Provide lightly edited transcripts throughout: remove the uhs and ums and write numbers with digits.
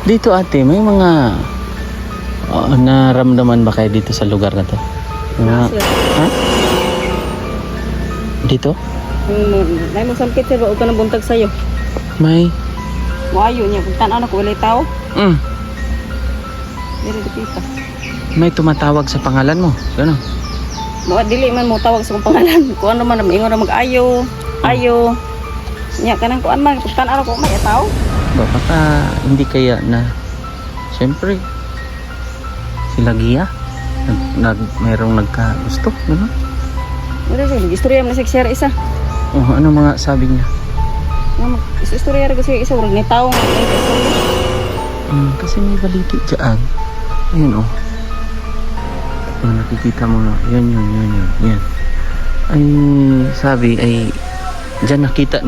Dito ate, may mga naramdaman ba kayo dito sa lugar na to? Mga, ha? Dito? May mo sampit sir, huwag ka na buntag sa'yo. May. Maayo niya, kung tanan ako, walay tao. Dili dipita. May tumatawag sa pangalan mo. Gano'n? Mga dili man mo tawag sa kong pangalan. Kung ano man, maingon na mag-ayo. Ayo. Nya kanang kuan man, kung tanan ako, may tao. Baka hindi kaya na, siyempre, sila Gia, mayroong nagka-gusto, gano'n? Wala siya, istorya mo na siya isa. Oh, ano mga sabi niya? Istorya rin kasi isa, wala ni tao. Kasi may baliti dyan. Ayun oh. Yung nakikita mo na, yan. Ay, sabi ay, dyan nakita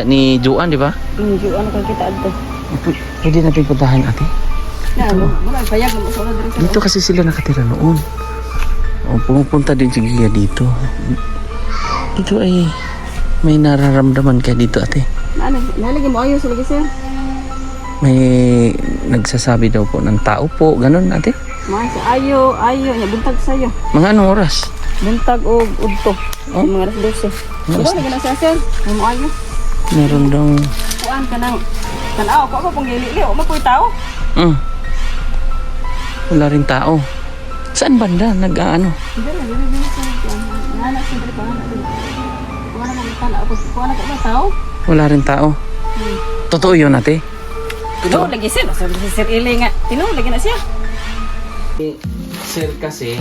ni Joan, di ba? Hindi, ano kang kita adto. Pwede natin puntahan ate. Wala, payag mo sa diri sa. Dito kasi sila nakatira noon. O, pumupunta din si Gia dito. Dito ay may nararamdaman ka dito ate. Ano, nalagi mo ayo sa lagi sir. May nagsasabi daw po ng tao po, ganun ate. Mga sa ayo, nya buntag sayo. Mga anong oras? Buntag og udto. Oh? Mga alas 12. Diba lagi na siya sir? Ay mo ayo. Meron daw. Kuan ka nang tanaw ko pong gili o mapuy tao. Wala rin tao. Saan banda? Nag-ano? Hindi na sa nana sa diri pa na. Kuan na mo tanaw ko. Kuan na ko ba tao? Wala rin tao. Totoo yun ate. Tino lagi sir, so si Sir Ili nga. Tino lagi na siya. Sir kasi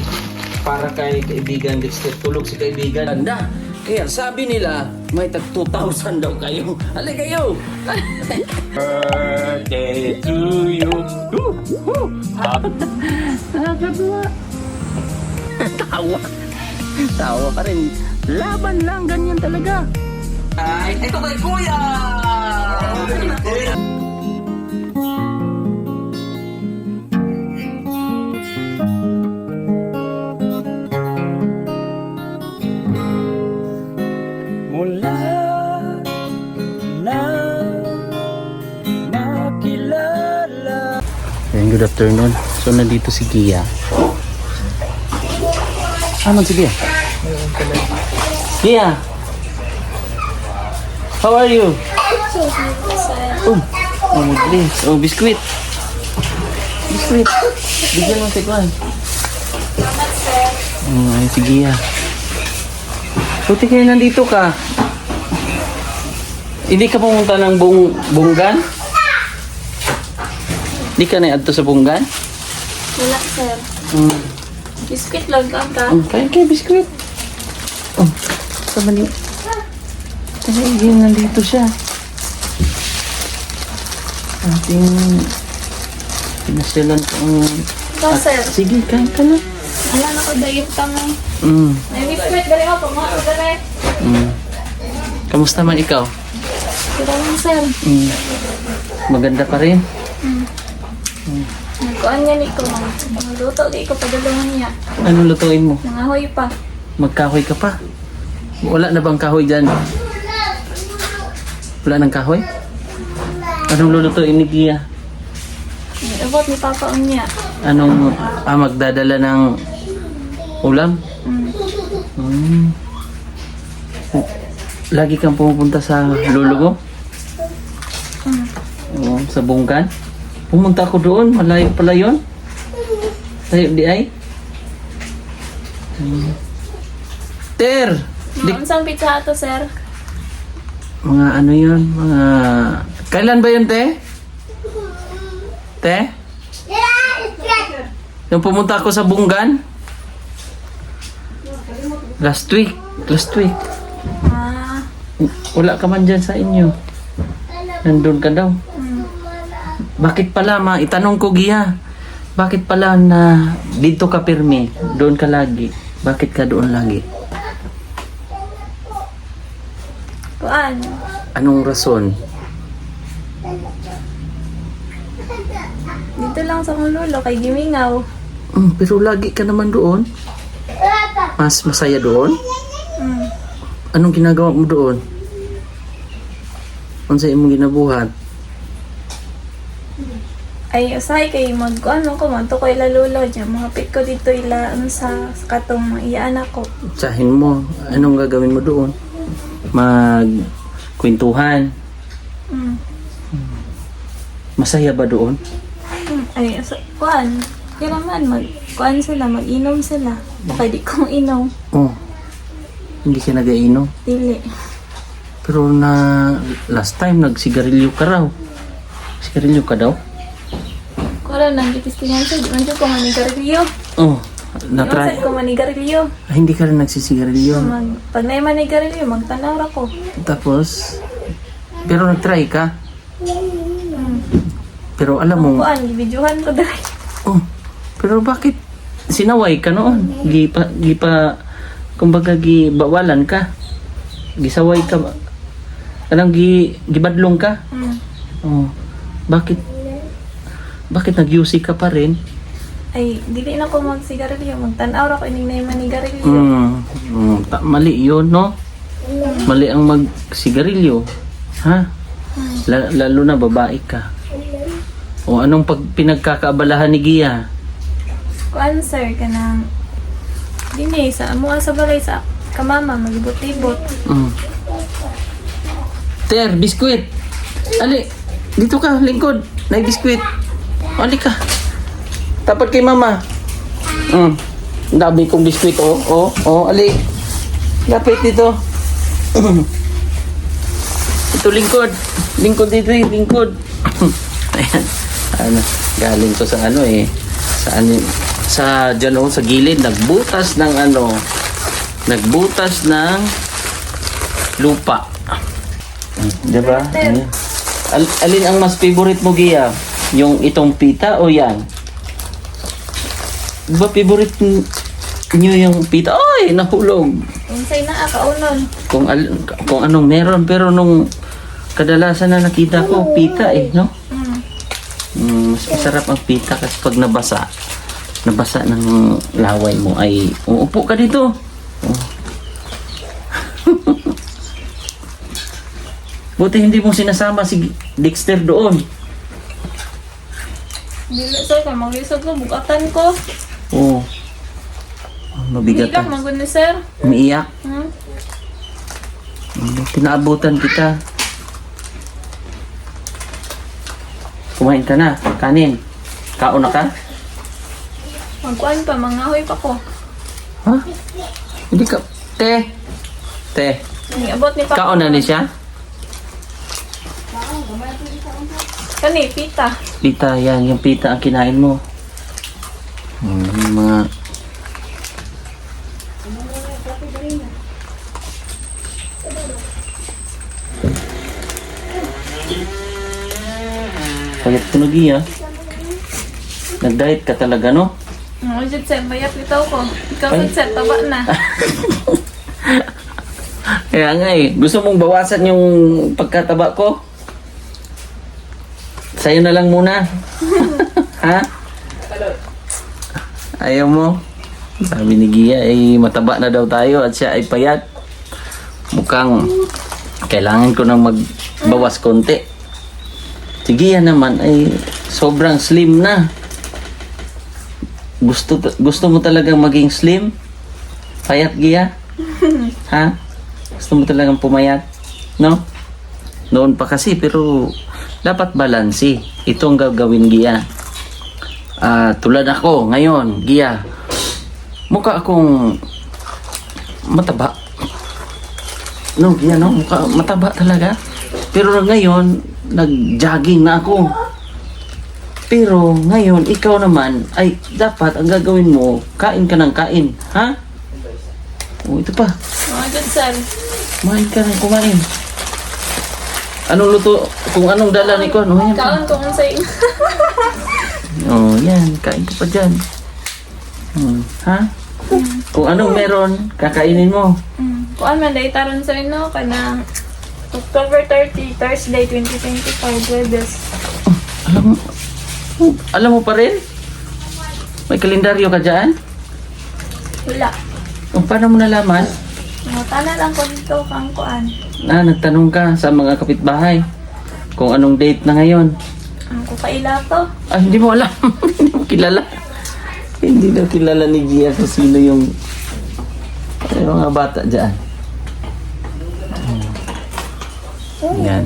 para kay kaibigan Dexter, tulog si kaibigan. Anda. Kaya sabi nila may tag 2,000 daw kayo. Halika kayo. Birthday to you. Nakakatuwa. Tawa pa rin. Laban lang, ganyan talaga. Ay, ito kay Kuya. Mula na makilala. Ayan, good afternoon. So, nandito si Gia. Aman si Gia? Gia! How are you? Oh, mabilis. Oh, biskuit. Biskuit. Bigyan mo si Kwan. Ay, si Gia. Buti kayo nandito ka. Hindi ka pumunta ng bunggan? Hindi ka na-adto sa bunggan? Wala, sir. Biscuit lang ka. Kaya biskuit. Oh, sa mali. Kasi yun, nandito siya. Ating pinasyalan ko ang... Ikaw, sir. Sige, kain ka na. Wala na ko dayong tamay. May biscuit, gali ako. Mga ko gali. Kamusta man ikaw? Sira lang, sir. Maganda pa rin. Nagkuhan yan ikaw. Magluto, di ko padalungan niya. Anong lutuin mo? Nangahoy pa. Magkahoy ka pa? Wala na bang kahoy dyan? Wala nang kahoy? Anong lulutuin ni Gia? Abot ni Papa ang niya. Anong magdadala ng ulam? Lagi kang pumupunta sa lolo mo? Oo, sa bungkan? Pumunta ako doon, malayo pala yun. Tayo di ay? Ter! Ang isang pizza ato, sir. Mga ano yun? Mga... Kailan ba yun, te? Te? Yung pumunta ako sa bunggan? Last week. Wala ka man dyan sa inyo. Nandun ka daw. Bakit pala, itanong ko, Gia. Bakit pala na dito ka pirmi? Doon ka lagi. Bakit ka doon lagi? Kuan. Anong rason? Dito lang sa kong lolo, kay Gimingaw. Pero lagi ka naman doon. Mas masaya doon? Anong ginagawa mo doon? Ano sa imong ginabuhat? Ay, usahay kay ano ko, manto ko ila lulo dyan. Mga pit ko dito ila, sa katong mga iyaan ako. Tsahin mo. Anong gagawin mo doon? Magkwentuhan. Mm. Masaya ba doon? Ay, kuan. Kaya naman, kuan sila, mag-inom sila. Baka di kong inom. Oh. Hindi ka nag-ainom. Dili. Pero last time nagsigarilyo ka raw. Sigarilyo ka daw? Kaya nang gitistingan siya, di man dyan ko manigarilyo. Oh. Try. Na-try. Ko manigarilyo. Hindi ka rin nagsisigarilyo. Pag na manigarilyo, magtanaw ra ko. Tapos, pero nag-try ka? Pero alam mo, Kuan, gibidyohan ko dahil. oh, pero bakit sinaway ka noon? Kumbaga gibawalan ka. Gisaway ka ba? Anong gibadlong ka? Oh, bakit nag-UC ka pa rin? Ay, dili na ko magsigarilyo. Magtanaw ra ko ining na manigarilyo. Mali yun, no? Mali ang magsigarilyo. Ha? Lalo na babae ka. O anong pinagkakaabalahan ni Gia? Kuan sir, kanang dini sa amuha sa balay sa kamama, magibot-ibot. Ter, biskwit. Ali, dito ka, lingkod. Nay biskwit. Ali ka. Tapat kay mama. Dami kong biskwit, ali. Lapit dito. Ito, lingkod. Lingkod dito, lingkod. Ayan. Galing to sa sa dyan sa gilid, nagbutas ng lupa. Diba? Ayan. Alin ang mas favorite mo, Gia? Yung itong pita o yan? Diba favorite nyo yung pita? Ay, nahulog. Unsay na kaunon. Kung anong meron, pero nung kadalasan na nakita ko, pita no? Mas masarap ang pita kasi pag nabasa ng laway mo ay uupo ka dito. Buti hindi mo sinasama si Dexter doon. Dili sir, kay maglisod ko, bugatan ko. Oo. Mabigat Hindi lang, ka. magod ni sir. Umiiyak. Pinaabutan kita. Kumain ka na. Kanin. Kaon na ka? Magkuan pa, mangahoy pa ko. Ha? Hindi ka. Te. Niabot ni pa. Kaon na ni siya? Kani, pita. Pita, yan. Yung pita ang kinain mo. Yung mga... Payat ko na, Gia. Nag-diet ka talaga, no? Oo, jud sir, bayat bitaw ko. Ikaw sir, taba na. Kaya nga gusto mong bawasan yung pagkataba ko? Sa'yo na lang muna. Ha? Ayaw mo? Sabi ni Gia mataba na daw tayo at siya ay payat. Mukhang kailangan ko nang magbawas konti. Si Gia naman ay sobrang slim na. Gusto mo talagang maging slim? Payat, Gia? Ha? Gusto mo talagang pumayat? No? Noon pa kasi, pero dapat balansi. Ito ang gagawin, Gia. Tulad ako ngayon, Gia. Mukha akong mataba. No, Gia, no? Mukha mataba talaga. Pero ngayon, nag-jogging na ako. Pero ngayon, ikaw naman, ay dapat ang gagawin mo, kain ka ng kain. Ha? Ito pa. Oo, jud sir. Kumain ka ng kumain. Anong luto? Kung anong dala ni Kon. Yan pa. Kaon ko unsay. Yan. Kain ka pa dyan. Ha? Kung anong meron, kakainin mo. Kuan man day taron sa ino kanang October 30, Thursday 2025, Webes. Alam mo pa rin? May kalendaryo ka dyan? Wala. Paano mo nalaman? Tana lang ko dito kang kuan. Nagtanong ka sa mga kapitbahay kung anong date na ngayon. Ang kukaila to. Ah, hindi mo alam. Hindi mo kilala. Hindi daw kilala ni Gia kung sino yung mga bata dyan. Yan.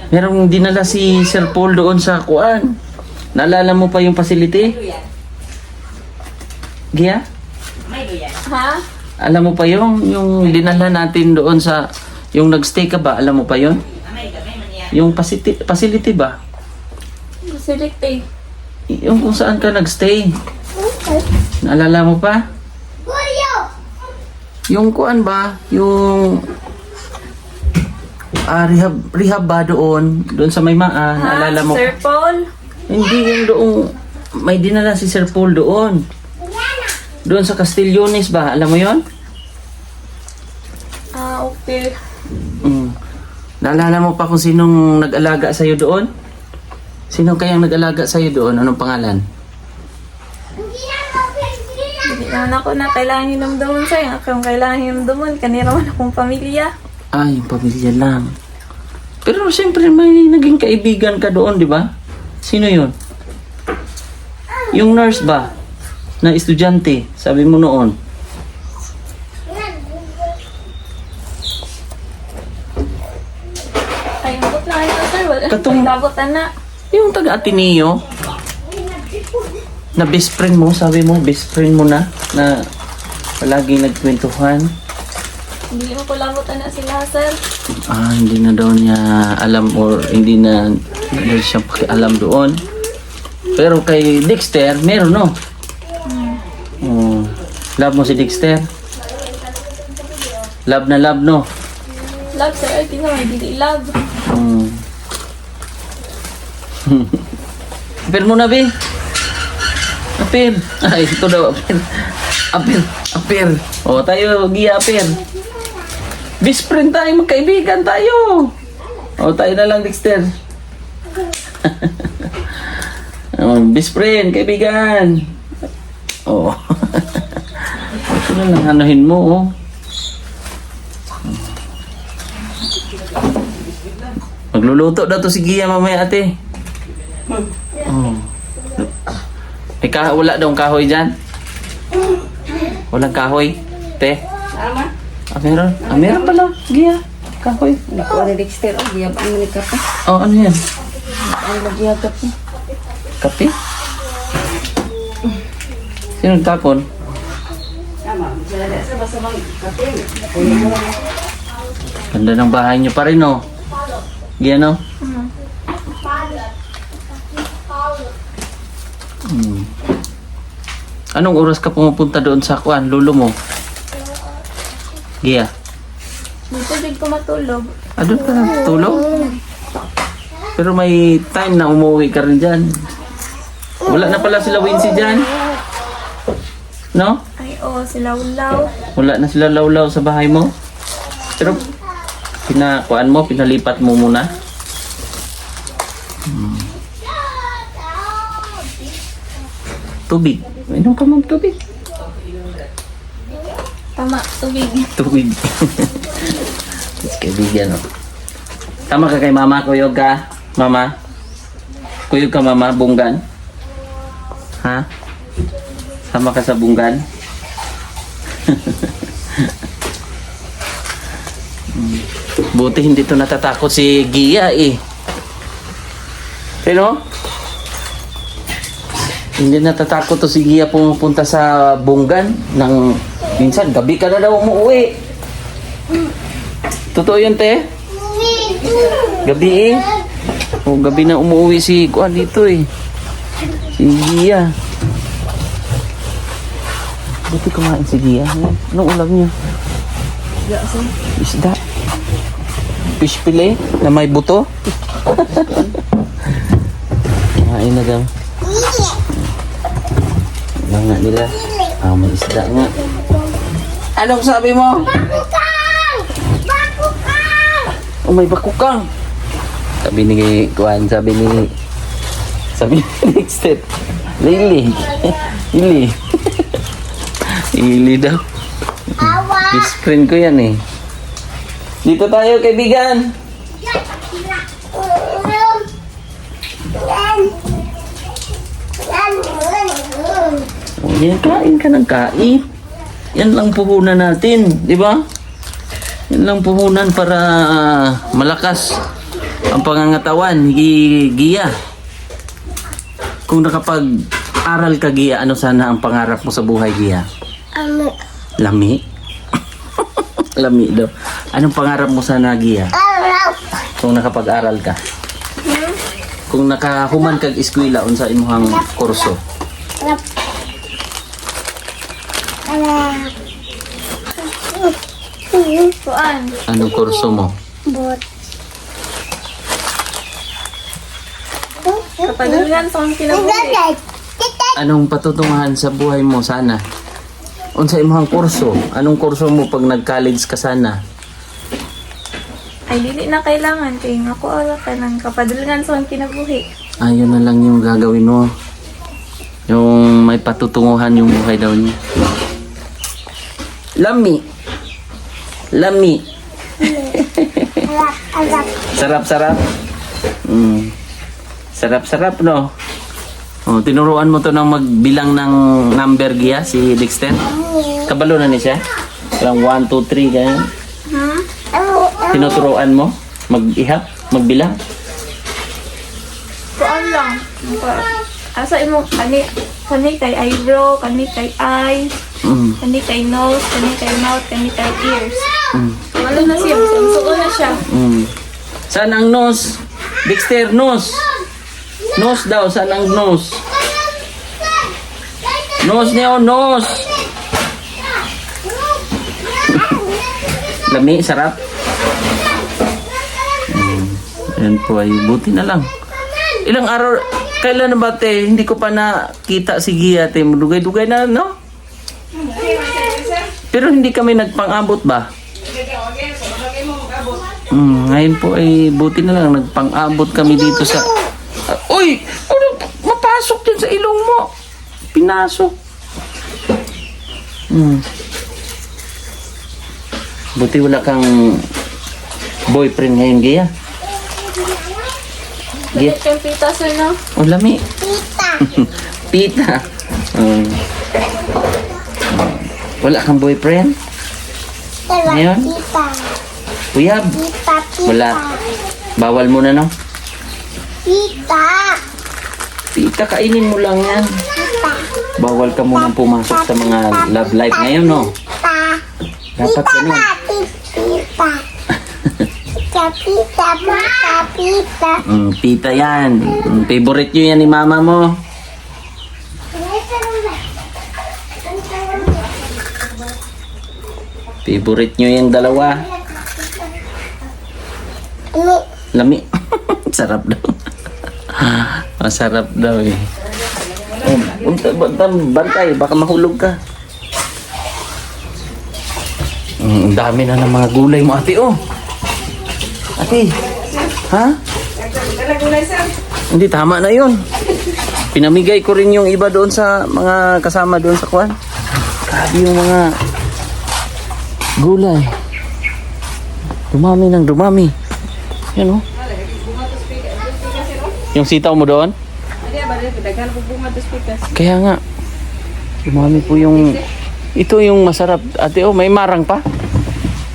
Merong dinala si Sir Paul doon sa kuan. Naalala mo pa yung facility? Gia? Ha? Alam mo pa yung dinala natin doon sa yung nagstay ka ba? Alam mo pa yon? Yung facility ba? Facility. Yung kung saan ka nagstay. Okay. Naalala mo pa? Yung kuan ba? Yung rehab ba doon sa Maymaan? Naalala mo? Sir Paul? Hindi yung doon. May dinala si Sir Paul doon. Doon sa Castillones ba? Alam mo yon? Ah, okay. Mm. Naalala mo pa kung sinong nag-alaga sa'yo doon? Sino kayang nag-alaga sa'yo doon? Anong pangalan? Hindi naman ako na kailangan hinumduman sa'yo. Kung kailangan hinumduman, kanina naman akong pamilya. Ay, yung pamilya lang. Pero siyempre may naging kaibigan ka doon, di ba? Sino yun? Yung nurse ba? Na estudyante, sabi mo noon. Ay, abot na kayo, sir. Wala Katong- nabotan na. Yung taga-Ateneo. Na best friend mo, sabi mo, best friend mo na palagi nagkwentuhan. Hindi mo ko labotan na sila, sir. Ah, hindi na daw niya alam or hindi na siya pakialam doon. Pero kay Dexter, meron no? Oh, love mo si Dexter? Love na love no? Love, sir. Ay, di naman, hindi love. Hmm. Apir mo na, Bin. Apir. Ay, ito daw, apir. Apir. Apir. O, tayo, Gia, apir. Best friend tayo, magkaibigan tayo. O, tayo na lang, Dexter. Best friend, kaibigan. O. Ito na lang, anuhin mo, oh. Magluluto daw to si Gia mamaya, ate. Oh. May wala daw kahoy dyan? Walang kahoy? Te? Tama. Ah, meron? Ah, meron pala. Gia. Kahoy. Nakuha ni Dexter. Oh, giyab ang manika pa. Oh, ano yan? Ang nagyagap niya. Kape? Sino nagtapon? Tama. Sila sa basta bang kape. Ganda ng bahay niyo pa rin, oh. Gia, no? Hmm. Anong oras ka pumupunta doon sa kuan, lulo mo? Gia. Dito din ko matulog. Ah, doon ka natulog? Pero may time na umuwi ka rin dyan. Wala na pala sila Wincy dyan. No? Ay, oo, sila ulaw. Wala na sila lawlaw sa bahay mo. Pero pinalipat mo muna. Tubig. Inom ka mo tubig. Tama, tubig. Tubig. It's kaibigan, no? Tama ka kay mama, kuyog ka. Mama. Kuyog ka, mama, bunggan. Ha? Sama ka sa bunggan. Buti hindi to natatakot si Gia eh. Pero hindi natatakot to si Gia pumupunta sa bunggan ng minsan gabi ka na daw umuwi. Totoo yun, te? Gabi eh. O gabi na umuwi si Kuan dito eh. Si Gia. Buti kumain si Gia. Anong ulam niya? Isda. Fish fillet na may buto. Kumain na daw. Ano nga nila? Ah, may isda nga. Anong sabi mo? Bakukang! Bakukang! Oh, may bakukang. Sabi ni Kuan, sabi ni Dexter. Lily. Lily. Lily daw. Best friend ko yan eh. Dito tayo, kaibigan. Yan, kain ka ng kain. Yan lang puhunan natin, di ba? Yan lang puhunan para malakas ang pangangatawan, Gia. Kung nakapag-aral ka, Gia, ano sana ang pangarap mo sa buhay, Gia? Lami? Lami daw. Anong pangarap mo sana, Gia? Kung nakapag-aral ka? Kung nakahuman kag eskwela, unsa imuhang kurso? Kuan. Anong kurso mo? Kapadulgan sa akong kinabuhi. Anong patutunguhan sa buhay mo sana? Unsa imong kurso? Anong kurso mo pag nag-college ka sana? Ay, dili na kailangan. Kaya nga ko ala ka ng kapadulgan sa akong kinabuhi. Ayun na lang yung gagawin mo. Yung may patutunguhan yung buhay daw niya. Lami. Lami. Sarap-sarap. Sarap-sarap, no? Oh, tinuruan mo to ng magbilang ng number, Gia, si Dexter. Kabalo na ni siya. Parang 1, 2, 3, ganyan. Tinuturuan mo mag-ihap, magbilang. Kuan lang. Asa imong kani kay eyebrow, kani kay eye, kani kay nose, kani kay mouth, kani kay ears. Wala na siya, suon na siya. Saan ang nose? Dexter, nose. Nose daw, saan ang nose? Nose niya, nose. Lami, sarap. Ayan po ay buti na lang. Ilang araw, kailan na ba te? Hindi ko pa nakita si Gia te. Dugay-dugay na, no? Pero hindi kami nagpang-abot ba? Ngayon po ay buti na lang. Nagpang-abot kami dito sa... Uy! Ano? Mapasok din sa ilong mo. Pinasok. Buti wala kang boyfriend ngayon, Gia. Kani kay pita sir na. Oh, lami. Pita. Wala kang boyfriend? Ngayon? Uyab? Wala. Bawal mo na, no? Pita, kainin mo lang yan. Bawal ka munang pumasok sa mga love life ngayon, no? Dapat ganun. Pita yan. Favorite nyo yan ni mama mo. Favorite nyo yung dalawa. Lami. Sarap daw. Masarap daw eh. Bantay, baka mahulog ka. Ang dami na ng mga gulay mo, ate, oh. Ate, ha? Hindi, tama na yun. Pinamigay ko rin yung iba doon sa mga kasama doon sa kwan. Grabe yung mga gulay. Dumami ng dumami. Yan, oh. Yung sitaw mo doon? Kaya nga. Dumami po yung... Ito yung masarap. Ate, oh, may marang pa?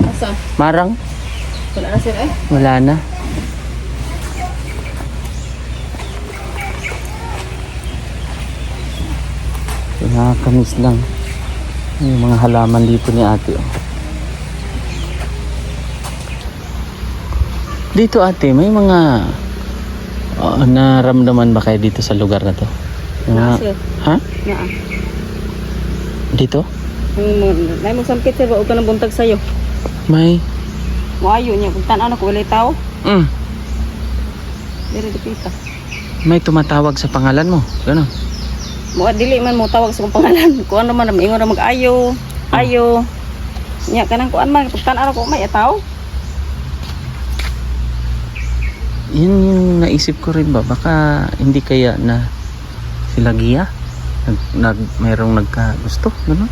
Asa? Marang? Wala na sir eh. Wala na. Nakakamiss lang. Yung mga halaman dito ni ate. Oh. Dito ate, may mga naramdaman ba kayo dito sa lugar na to? Naa, sir. Ha? Naa. Dito? Nay mo sampit sir, wag ka nang buntag sayo. May. Maayo niya kung tan-ano ko walay tao. Diri dipita. May tumatawag sa pangalan mo. Gano'n. Mo dili man mo tawag sa kong pangalan. Kuan naman ingon ra mag-ayo. Ayo. Nya kanang kuan man pag tan-ano ko may tao. Yun yung naisip ko rin ba. Baka hindi kaya na sila Gia? Mayroong nagkagusto. Gano'n.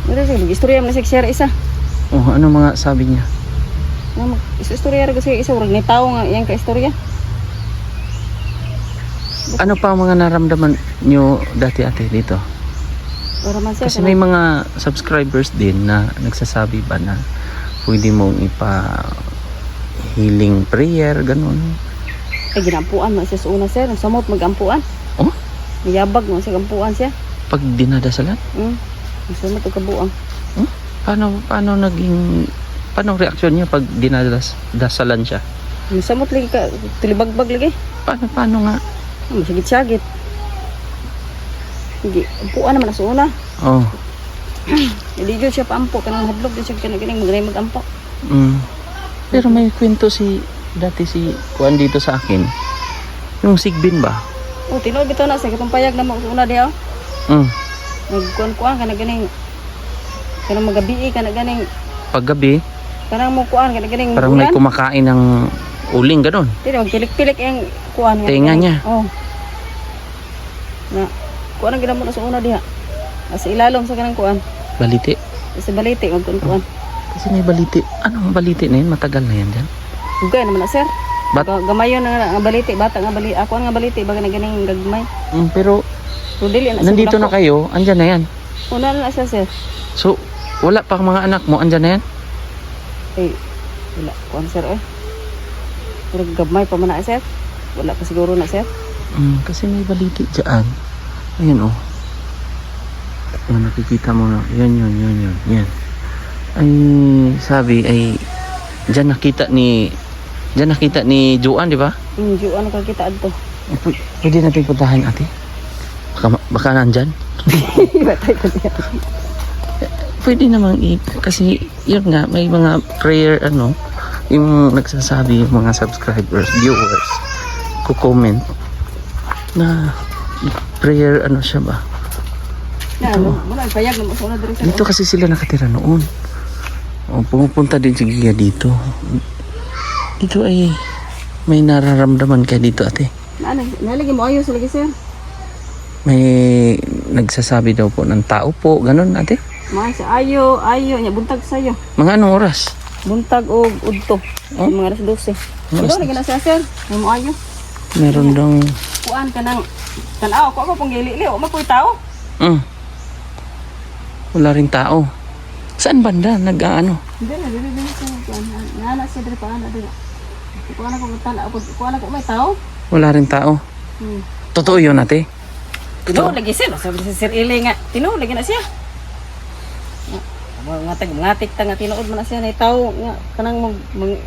Dili sir, istorya man sa share isa. Oh, ano mga sabi niya? Istorya ra kasi isa urag ni tao nga yang ka istorya. Ano pa ang mga naramdaman nyo dati ate dito? Para man sir. Kasi may mga subscribers din na nagsasabi ba na pwede mong healing prayer, ganun. Ay, ginampuan mo siya sa una sir. Ang samot magampuan. Oh? Mayabag mo siya gampuan siya. Pag dinadasalan? Ang samot o kabuang. Paano reaksyon niya pag dinadasalan siya? Ang samot lagi ka, tulibagbag lagi. Paano nga? Masagit-sagit. Hindi, ampuan naman na sa una. Oh. Hindi yun siya paampo. Kanang hadlog din siya kanagining magaling mag-ampo. Pero may kwento dati si Kuan dito sa akin. Yung sigbin ba? Tinood bitaw na siya. Katong payag na mo sa una diya. Nagkuan-kuan kanagining. Kanang magabi kanagining. Paggabi, Kanang mo kuan kanagining. parang may kumakain ng uling, ganun. Hindi, magpilik-pilik yung kuan. Tenga niya. Oo. Na, kuan ang ginamot na sa una diha. Sa ilalom sa kanang kuan. Baliti. Sa baliti, magkuan-kuan. Kasi may baliti. Anong baliti na yun? Matagal na yan dyan. Dugay naman na sir. Gamayon nga baliti, bata nga baliti. Ako nga baliti, baga na ganing gagmay. Pero So, dili na nandito na kayo, andyan na yan. Una na siya sir. So, wala pa mga anak mo, andyan na yan? Eh, wala. Kuan sir eh. Pero gagmay pa man na sir. Wala pa siguro na sir. Kasi may baliti dyan. Ayan oh. Yung nakikita mo na, yan. Ay, sabi ay, dyan nakita ni Juan, di ba? Hindi, ano ka kita adto. Pwede natin puntahan, ate? Baka nandyan? Batay ko diya. Pwede namang kasi yun nga, may mga prayer, yung nagsasabi yung mga subscribers, viewers, comment na prayer, siya ba? Wala, payag na mo sa una diri sir. Dito kasi sila nakatira noon. Pumupunta din si Gia dito. Dito ay may nararamdaman ka dito, ate. Nalagi mo ayos lagi sir. May nagsasabi daw po ng tao po, ganun, ate. Mga sa ayo, nya buntag sayo. Mga anong oras? Buntag o udto. Mga alas 12. Alas Ito lagi na siya sir. May mo ayo. Meron daw. Kuan ka nang tanaw ko pang gili-li o mapoy tao. Wala rin tao. Saan banda? Hindi na siya kuan. Nana siya diri pa ana diri. Kuan ako tanaw kuan ako may tao. Wala rin tao. Totoo yun, ate. Tinuod lagi sir. Sabi si Sir Ili nga. Tinuod lagi na siya. Ngatik ta nga tinuod man na siya na tao nga kanang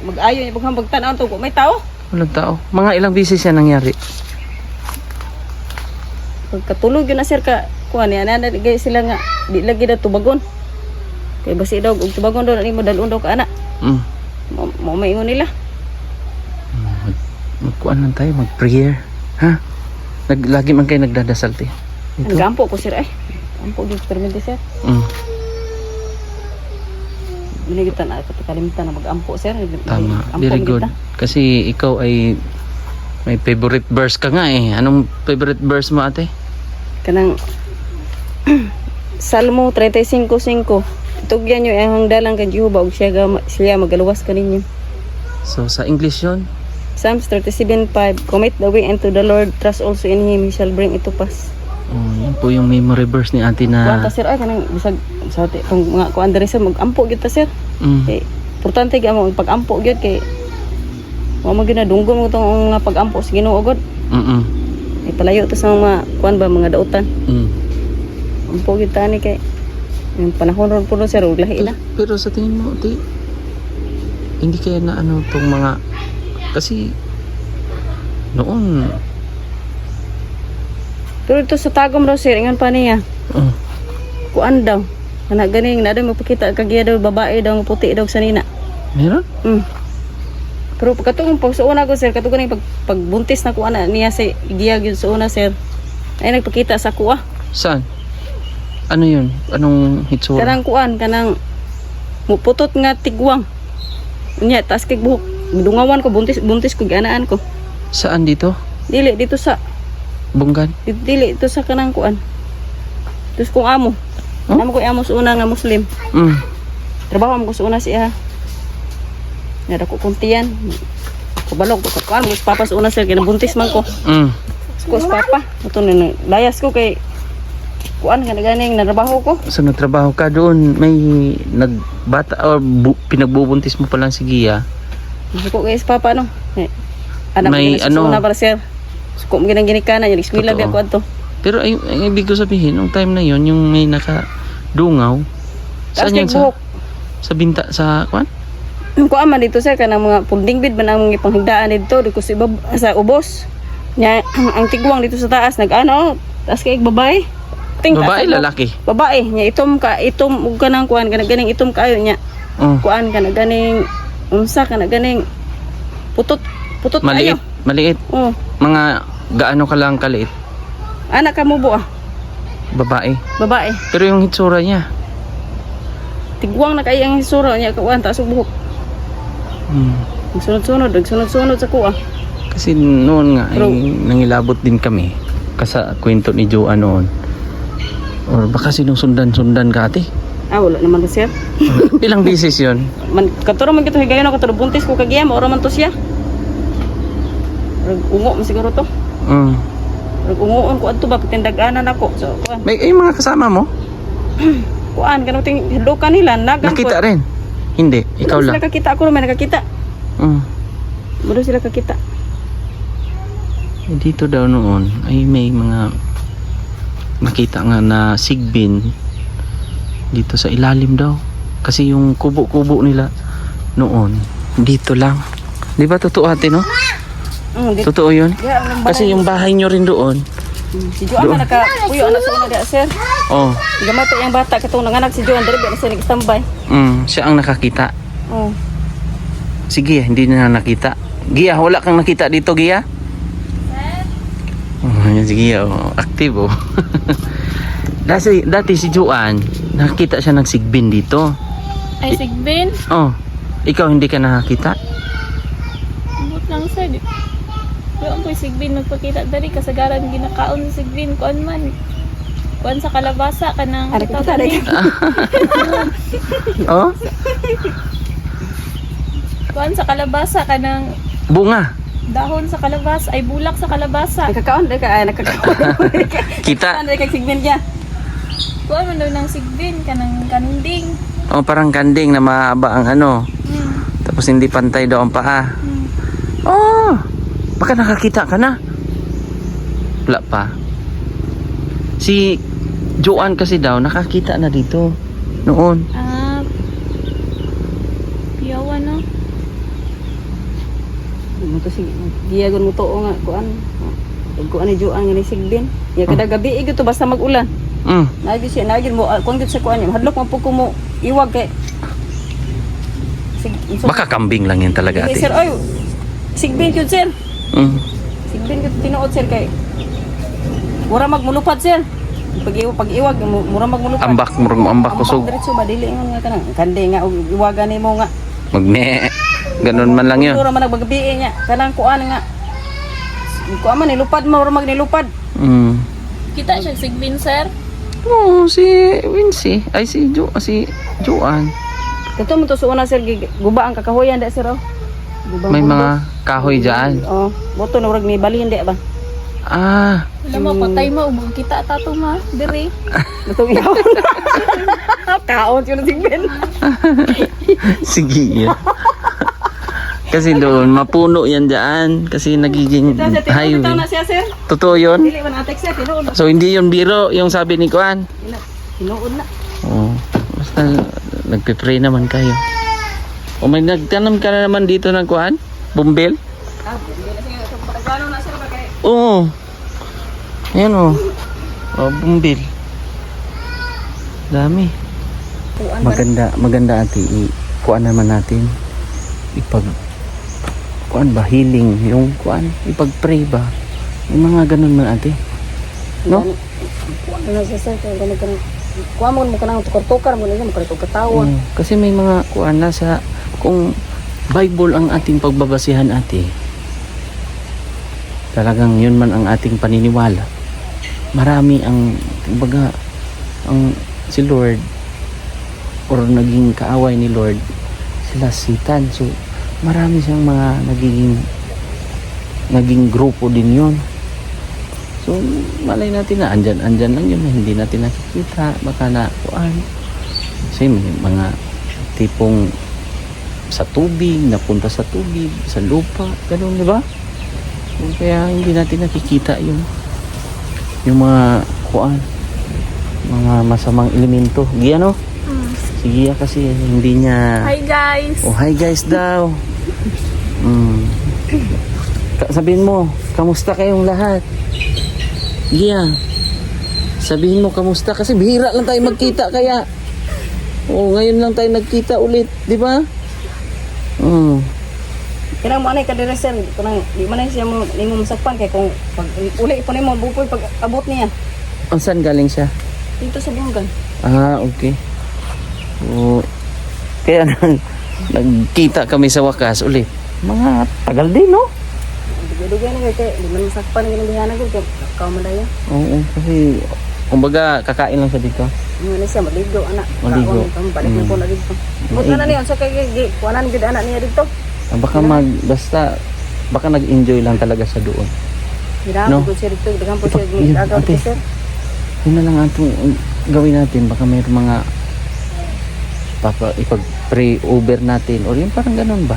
mag-ayo niya paghang pagtanaw to may tao. Walang tao. Mga ilang beses yan nangyari. Pagkatulog yun na sir ka kuan niya nanagay sila nga di lagi daw tubagon. Kay basi daw og tubagon daw ni mo dalon daw ka ana. Mo maingon nila. Magkuan lang tayo, mag-prayer. Ha? Lagi man kayo nagdadasal, te. Ang gampo ko sir ay. Gampo gyud permente sir. Binigitan na kalimtan na mag-ampo sir. Tama. Very good. Kasi ikaw ay may favorite verse ka nga eh. Anong favorite verse mo, ate? Kanang Salmo 35:5. Tugyan nyo ang hangdalang kay Jehova ug siya magaluwas kaninyo. So sa English 'yon. Psalms 37:5. Commit the way unto the Lord, trust also in Him, He shall bring it to pass. Yan po yung memory verse ni ate na. Kuan ta sir ay kanang bisag sa tong mga kuan diri sir mag-ampo gyud ta sir. Kay importante gyud mo pag-ampo gyud kay wa mo ginadunggo mo tong mga pag-ampo sa Ginoo gud. Ipalayo to sa mga kuan ba mga dautan. Ampo gyud ta ni kay yung panahon ron puno sir ug lahi na. Pero sa tingin mo, ate, hindi kaya na tong mga kasi noon. Pero ito sa tagom raw sir, ingon pa niya. Kuan daw. Kana ganing na daw magpakita kagiya daw babae daw puti daw sa nina. Meron? Pero katong pag sa una ko sir, katong ganing pagbuntis na kuan niya sa giya gyud sa una sir. Ay nagpakita sa kuha. Saan? Ano yun? Anong hitsura? Kanang kuan, kanang muputot nga tigwang. Unya taas kay buhok. Dungawan ko buntis ko ganaan ko. Saan dito? Dili dito sa Bunggan? dili ito sa kanang kuan. Tus kong amo. Amo ko amo sa una nga Muslim. Trabaho mo ko sa una siya. Nada ko kuntiyan. Kubalog ko kuan mo papa sa una sir kinabuntis man ko. Ko sa papa. Ito na layas ko kay kuan ka na ganing narabaho ko. Sa nagtrabaho ka doon, may nagbata or pinagbubuntis mo pa lang si Gia. Suko guys papa no. Anak May mo ano? na para sir. Suko mo ginang ginikana yung eskwela Totoo. biya ko adto. Pero ay ibig ko sabihin, nung time na yon yung may nakadungaw. Tapos Saan yan? buhok. Sa binta, sa kwan? Kuan man dito sir kanang mga pulding bid man ang ipanghigdaan dito dito sa ubos. Nya ang tigwang dito sa taas nag-ano, taas kay babae. Babae, lalaki? Babae, nya itom ug kanang kuan kana ganing itom kayo nya. Oh. Kuan kana ganing unsa kana ganing putot Maliit, kayo. maliit. Oh, Mga gaano ka lang kaliit? anak ka mo buah, Babae. babae. Pero yung hitsura niya. Tigwang na kay ang hisura nya kuan taas ug buhok. Hmm. Sunod-sunod sa kuha. Kasi noon nga, ay, Pero- nangilabot din kami. Kasa kwento ni Joanne noon. Or baka sinusundan-sundan ka ate. Ah, wala naman to sir. Ilang beses yun? Man katuro man kito higayon ako katuro buntis ko kagiyam ora man to siya. Ungo man siguro to. Mm. Ungoon ko adto ba pitindaganan ako. So kuan. May mga kasama mo? Kuan kanang ting hidukan nila nagan Nakita rin? Hindi, ikaw Sila lang. kakita ako naman nakakita. Mm. Budo sila kakita. Dito daw noon ay may mga nakita nga na sigbin dito sa ilalim daw. Kasi yung kubo-kubo nila noon dito lang. Di ba totoo ate no? Dito. Totoo yun? Yeah, ang Kasi yung bahay nyo rin doon. si Joan man nakapuyo na sa una da sir. Oh, Gamay pa yung bata katong nanganak si Joan dali ba na siya nagstambay. siya ang nakakita. Oh. Sige, hindi na nakita. Gia, wala kang nakita dito, Gia? Oh, yan si Gia, oh. Active, oh. dati si Joanne, nakakita siya ng sigbin dito. Ay, sigbin. Oh, ikaw hindi ka nakakita? But lang sir. Pero ang sigbin magpakita dali kasagaran ginakaon sa sigbin kuan man. Kuan sa kalabasa kanang Ari kita dai. Oh, kuan sa kalabasa kanang bunga. dahon sa kalabasa ay bulak sa kalabasa. Nakakaon dai ka nakakaon. Kita. Ano kay sigmen niya? Kuan man daw ng sigbin kanang kanding. Oh, parang kanding na mahaba ang ano. Hmm. Tapos hindi pantay daw ang paa. Hmm. Oh, baka nakakita ka na. Wala pa. Si Joanne kasi daw nakakita na dito noon. Piyawan no. Mo to sige. Giyagon mo to nga kuan. Kuan ni Joan nga ni sigbin. Ya kada gabi igto basta mag-ulan. Nagi siya nagi mo kuan gid sa kuan niya. Hadlok man pud ko mo iwag kay Baka kambing lang yan talaga Sige, ate. sir, oy. Sigbin yun, sir. Mm. Sigbin yun, tinuod, sir, kay mura magmulupad, sir. Pag-iwag, mura magmulupad. Ambak kusog. Ambak diretso, madili nga kanang. Kandi nga, iwagan ni mo nga. Magne. Ganun man lang yun. Mura man nagbagabiin niya. Kanang kuan nga. Kuan man, nilupad, mura magnilupad. Mm. Kita siya sigbin sir. Oh, si Wincy. Ay, si Joanne. Ito mo to sa una, sir, guba ang kakahuyan, da, sir, oh. May mga kahoy dyan. Oh, boto na urag ni balhin, di ba? Ah, Alam mo patay mo ug kita tato ma diri. Itong iyaw. Kaon, yun ang sigbin. sige yan. Kasi doon, mapuno yan dyan. Kasi nagiging Ito, sir, tinuod highway. na siya, sir. Totoo yun? Dili man atek, sir, tinuod na. So, hindi yun biro, yung sabi ni Kuan. Tinuod na. Oo. Basta, nagpipray naman kayo. O may nagtanam ka na naman dito ng Kuan? Bumbil? Ah, hindi na siya. Pagkano na, sir, bagay. Oo. Ayan o. O, bumbil. Dami. Maganda ate. Kuan naman natin. Kuan ba? Healing. Yung kuan. Ipag-pray ba? Yung mga ganun man ate. No? Ano siya, sir, kaya ganun ka na. Kuha mo ka na, tukar-tukar mo na siya, magkatukar-tawa. Kasi may mga kuan na sa kung Bible ang ating pagbabasihan ate, talagang yun man ang ating paniniwala. Marami ang kumbaga ang si Lord or naging kaaway ni Lord sila Satan. So marami siyang mga naging grupo din yun. So, malay natin na andyan lang yun na hindi natin nakikita. Baka na, kuan. Kasi may mga tipong sa tubig, napunta sa tubig, sa lupa, ganun, di ba? So, kaya hindi natin nakikita yung mga kuan, mga masamang elemento. Gia, no? Si Gia kasi hindi niya... Hi guys! Oh, hi guys daw. Sabihin mo, kamusta kayong lahat? Gia, sabihin mo kamusta kasi bihira lang tayo magkita kaya. Oh, ngayon lang tayo nagkita ulit, di ba? Kaya mo anay kadire sir, kunang di man siya mo nimo masakpan kay kung pag uli po nimo bupoy pag abot niya. Saan galing siya? Dito sa Bungan. Ah, okay. So, kaya nagkita kami sa wakas ulit. Mga tagal din, no? Dugay na kay di man masakpan ng bihana gud kay kaumandaya. Oo, kasi kumbaga kakain lang siya dito. Ano siya maligo anak. Maligo. Balik mo po na dito. But na niya sa kay kuanan gid anak niya dito. Basta baka nag-enjoy lang talaga sa doon. Hirap ko siya dito, daghang po siya gagaw ate. dito sir. Yun na lang atong gawin natin. Baka may mga ipag-pre-over natin or yung parang ganun ba?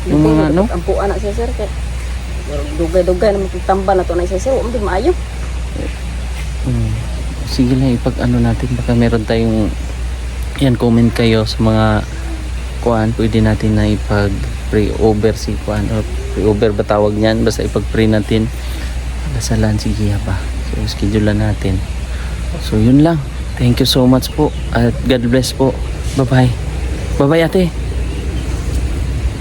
Yung mga, no? Ang po anak siya sir kay dugay-dugay na magtambal na to na siya sir, hindi maayo. Sige lang, ipag-ano natin. Baka meron tayong yan, comment kayo sa mga kuan. Pwede natin na ipag-pre-over si kuan or pre-over ba tawag niyan? Basta ipag-pre natin. Dasalan si Gia pa. So, schedule natin. So, yun lang. Thank you so much po. At God bless po. Bye-bye. Bye-bye, ate.